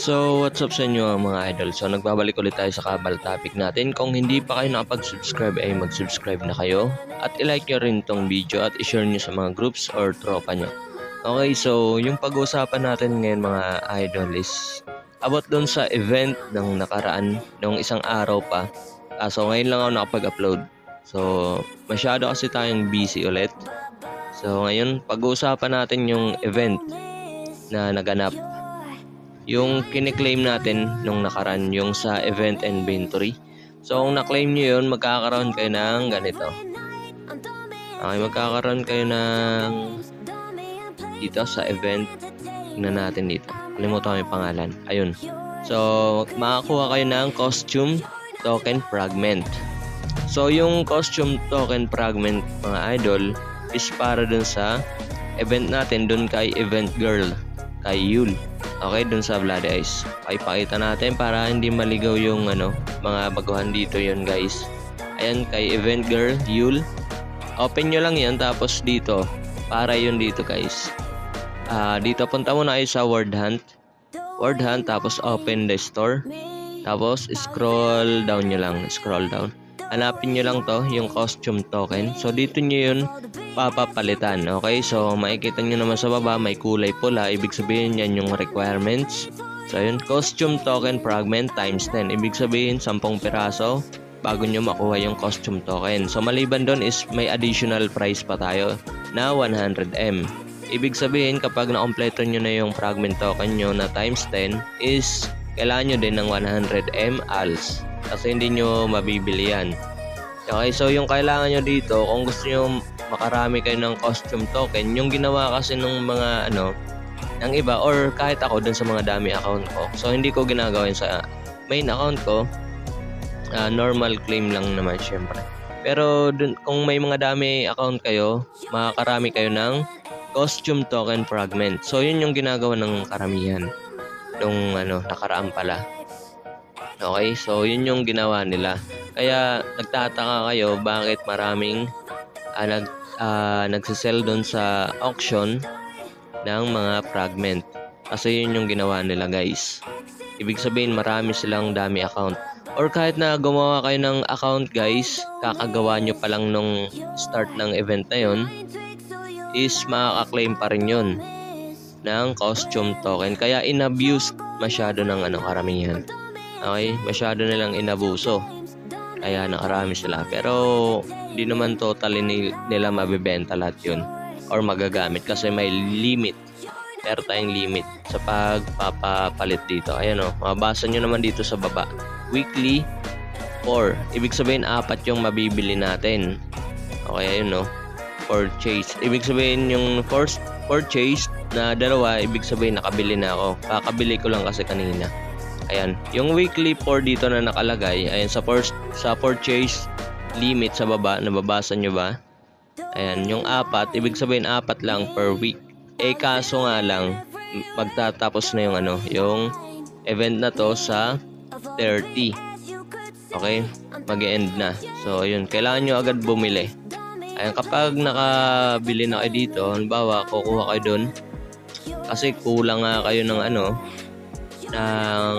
So, what's up sa inyo mga idol? So, nagbabalik ulit tayo sa kabal topic natin. Kung hindi pa kayo nakapag-subscribe ay mag-subscribe na kayo. At i-like nyo rin tong video at i-share nyo sa mga groups or tropa nyo. Okay, so yung pag-uusapan natin ngayon mga idol is about doon sa event ng nakaraan nung isang araw pa. So, ngayon lang ako nakapag-upload. So, masyado kasi tayong busy ulit. So, ngayon pag-uusapan natin yung event na naganap. Yung kine-claim natin nung nakaraan, yung sa event inventory. So, kung na-claim nyo yun, magkakaroon kayo ng ganito. Okay, magkakaroon kayo ng dito sa event. Tingnan natin dito. Kalimutan ko yung pangalan. Ayun. So, makakuha kayo ng costume token fragment. So, yung costume token fragment, mga idol, is para dun sa event natin, dun kay event girl, kay Yul. Okay, dun sa Bloody Eyes. Okay, pakita natin para hindi maligaw yung mga baguhan dito yun guys. Ayan, kay event girl, Yul. Open nyo lang yan, tapos dito, para yun dito guys. Dito, punta muna kayo sa Word Hunt. Word Hunt, tapos open the store. Tapos, scroll down nyo lang, scroll down. Hanapin nyo lang to, yung costume token. So, dito nyo yun papapalitan. Okay, so makikita nyo naman sa baba, may kulay pula. Ibig sabihin yan yung requirements. So, yun, costume token fragment times 10. Ibig sabihin, 10 piraso bago nyo makuha yung costume token. So, maliban doon is may additional price pa tayo na 100M. Ibig sabihin, kapag na-kompleto nyo na yung fragment token nyo na times 10 is kailangan nyo din ng 100M ALS. Kasi hindi nyo mabibili yan. Okay, so yung kailangan nyo dito, kung gusto nyo makarami kayo ng costume token, yung ginawa kasi ng mga ng iba or kahit ako dun sa mga dami account ko. So hindi ko ginagawa yun sa main account ko. Normal claim lang naman syempre. Pero dun, kung may mga dami account kayo, makakarami kayo ng costume token fragment. So yun yung ginagawa ng karamihan nung nakaraan pala. Okay, so yun yung ginawa nila. Kaya nagtataka kayo bakit maraming nagsisell doon sa auction ng mga fragment. Kasi yun yung ginawa nila guys. Ibig sabihin marami silang dami account. Or kahit na gumawa kayo ng account guys, kakagawa nyo pa lang nung start ng event na yun, is makaka-claim pa rin yun ng costume token. Kaya in-abuse masyado ng karamihan. Okay, masyado nilang inabuso. Kaya nakarami sila. Pero hindi naman totally nila mabibenta lahat yun or magagamit kasi may limit. Meron tayong limit sa pagpapapalit dito. Ayan mabasa nyo naman dito sa baba. Weekly 4. Ibig sabihin 4 yung mabibili natin. Okay, ayun purchase. Ibig sabihin yung first purchase na 2, ibig sabihin nakabili na ako. Kakabili ko lang kasi kanina. Ayan, yung weekly 4 dito na nakalagay, ayan sa purchase limit sa baba, nababasa nyo ba? Ayan, yung 4, ibig sabihin 4 lang per week. Kaso nga lang, magtatapos na yung event na to sa 30. Okay, mag-e-end na. So, yun, kailangan nyo agad bumili. Ayan, kapag nakabili na kayo dito, halimbawa, kukuha kayo dun. Kasi kulang nga kayo ng ng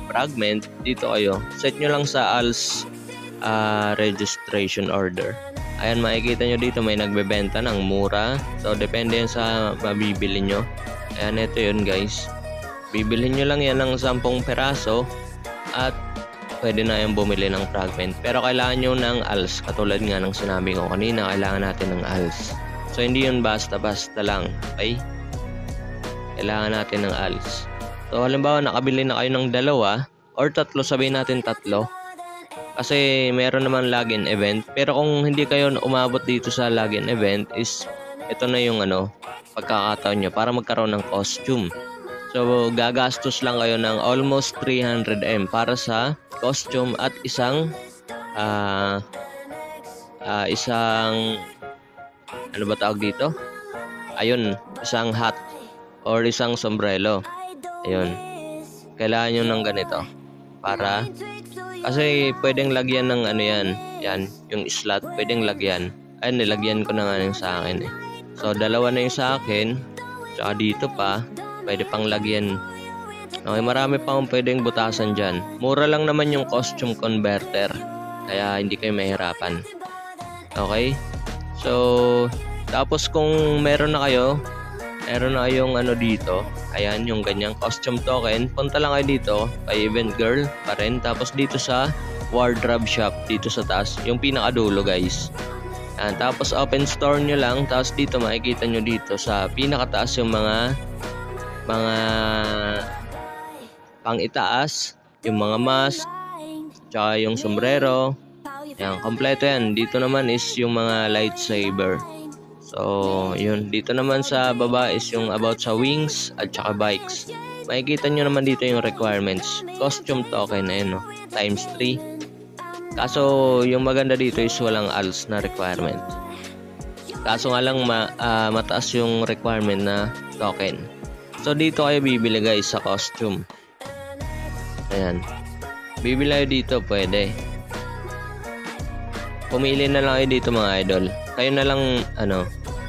fragment, dito kayo set nyo lang sa ALS registration order. Ayan, makikita nyo dito may nagbebenta ng mura. So depende yan sa mabibili nyo. Ayan, ito yun guys, bibilhin nyo lang yan ng 10 peraso at pwede na yung bumili ng fragment. Pero kailangan nyo ng ALS, katulad nga ng sinabi ko kanina, kailangan natin ng ALS. So hindi yun basta-basta lang. Okay, kailangan natin ng ALS. So, halimbawa, nakabili na kayo ng 2 or 3, sabihin natin 3. Kasi meron naman login event. Pero kung hindi kayo umabot dito sa login event is ito na yung pagkakataon nyo para magkaroon ng costume. So, gagastos lang kayo ng almost 300M para sa costume at isang ano ba tawag dito? ayun, isang hat or isang sombrero. Ayun. Kailangan nyo ng ganito. Para, kasi pwedeng lagyan ng ano yan. Yan, yung slot, pwedeng lagyan. Ayun, nilagyan ko na nga yung sa akin eh. So, dalawa na yung sa akin. Tsaka dito pa, pwede pang lagyan. Okay, marami pang pwedeng butasan dyan. Mura lang naman yung costume converter. Kaya hindi kayo mahirapan. Okay? So, tapos kung meron na kayong ano dito. Ayan, yung ganyang costume token. Punta lang kayo dito kay Event Girl pa rin. Tapos dito sa wardrobe shop, dito sa taas. Yung pinakadulo guys. Ayan, tapos open store nyo lang. Tapos dito makikita nyo dito sa pinakataas yung mga pang itaas, yung mga mask, tsaka yung sombrero. Yan, kompleto yan. Dito naman is yung mga lightsaber. So, yun. Dito naman sa baba is yung about sa wings at tsaka bikes. Makikita nyo naman dito yung requirements. Costume token, ayun, no? Times 3. Kaso, yung maganda dito is walang ALS na requirement. Kaso nga lang mataas yung requirement na token. So, dito kayo bibili guys sa costume. Ayan. Bibili kayo dito, pwede. Pumili na lang kayo dito mga idol. Kayo na lang,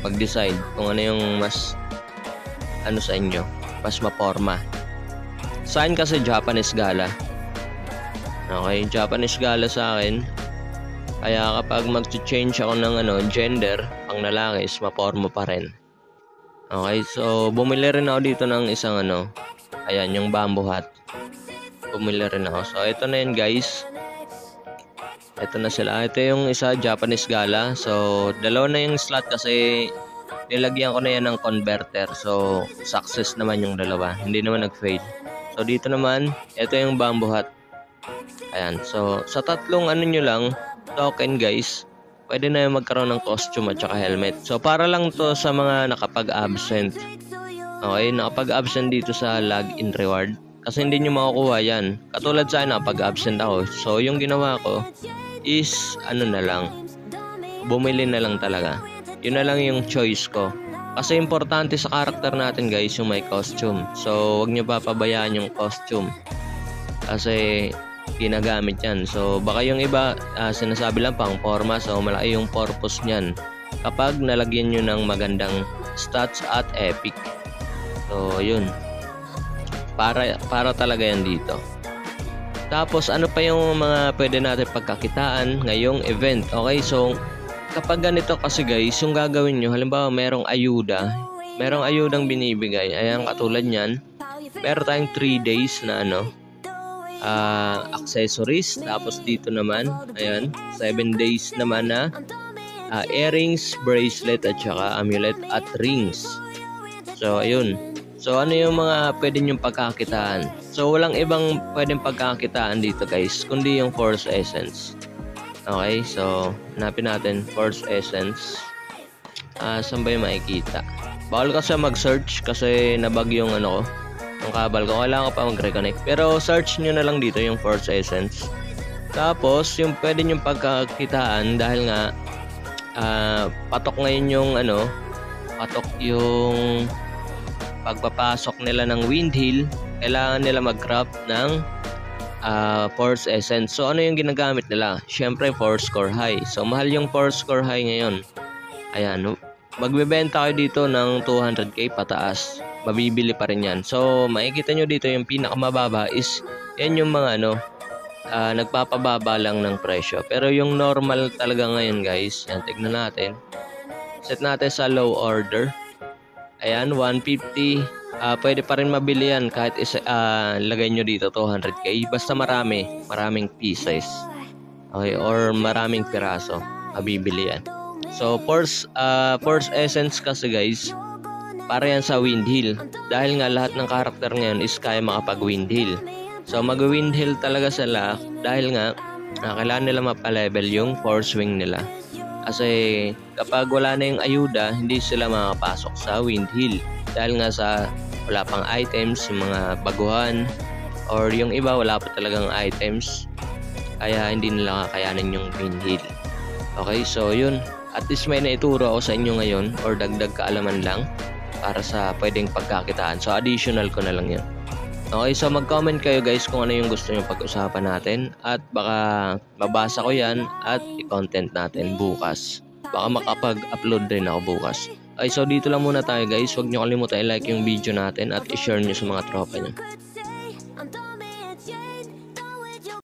mag-decide kung ano yung mas, sa inyo. Mas maporma. Sa akin kasi Japanese gala. Okay, Japanese gala sa akin. Kaya kapag mag-change ako ng gender, pang lalaki is maporma pa rin. Okay, so bumili rin ako dito ng isang ayan, yung bamboo hat. Bumili rin ako. So, ito na yun guys. Ito na sila. Ito yung isa, Japanese gala. So, dalawa na yung slot kasi nilagyan ko na yan ng converter. So, success naman yung dalawa. Hindi naman nag-fail. So, dito naman, ito yung bamboo hat. Ayan. So, sa tatlong nyo lang, token guys, pwede na yung magkaroon ng costume at saka helmet. So, para lang to sa mga nakapag-absent. Okay, nakapag-absent dito sa login reward. Kasi hindi nyo makukuha yan. Katulad sa akin, pag-absent ako. So, yung ginawa ko is, na lang. Bumili na lang talaga. Yun na lang yung choice ko. Kasi importante sa karakter natin guys, yung may costume. So, wag nyo papabayaan yung costume. Kasi, ginagamit yan. So, baka yung iba, sinasabi lang pang forma. So, malaki yung purpose nyan. Kapag nalagyan nyo ng magandang stats at epic. So, yun. Para talaga yan dito. Tapos ano pa yung mga pwede natin pagkakitaan ngayong event. Okay, so kapag ganito kasi guys, yung gagawin nyo, halimbawa merong ayudang binibigay. Ayan, katulad nyan, meron tayong 3 days na accessories. Tapos dito naman, ayan, 7 days naman na earrings, bracelet at saka amulet at rings. So ayun. So, ano yung mga pwede nyong pagkakitaan? So, walang ibang pwedeng pagkakitaan dito guys, kundi yung Force Essence. Okay, so, hanapin natin Force Essence. Saan ba yung makikita? Bawal kasi mag-search kasi nabag yung yung kabal ko. Kailangan ko pa mag-reconnect. Pero, search nyo na lang dito yung Force Essence. Tapos, yung pwede nyong pagkakitaan dahil nga, patok ngayon yung patok yung pagpapasok nila ng Windhill, kailangan nila mag-craft ng Force Essence. So, ano yung ginagamit nila? Siyempre, Force Core High. So, mahal yung Force Core High ngayon. Ayan, magbebenta kayo dito ng 200k pataas. Mabibili pa rin yan. So, makikita nyo dito yung pinakamababa is, yan yung mga nagpapababa lang ng presyo. Pero yung normal talaga ngayon guys, yan, tignan natin. Set natin sa low order. Ayan, 150. Pwede pa rin mabili yan kahit lagay nyo dito 200k. Basta maraming pieces. Okay, or maraming piraso. Mabibili yan. So, Force Essence kasi guys, para yan sa Windhill. Dahil nga lahat ng karakter ngayon is kaya makapag-Windhill. So, mag-Windhill talaga sila dahil nga kailangan nila mapalevel yung Force Wing nila. Kasi kapag wala na yung ayuda, hindi sila makapasok sa Windhill. Dahil nga sa wala pang items, yung mga baguhan, or yung iba wala pa talagang items. Kaya hindi nila kakayanin yung Windhill. Okay, so yun. At least may naituro ako sa inyo ngayon or dagdag kaalaman lang para sa pwedeng pagkakitaan. So additional ko na lang yan. Okay, so mag-comment kayo guys kung ano yung gusto nyo pag-usapan natin at baka mabasa ko yan at i-content natin bukas. Baka makapag-upload rin ako bukas. Okay, so dito lang muna tayo guys. Huwag nyo kalimutan i-like yung video natin at i-share nyo sa mga tropa nyo.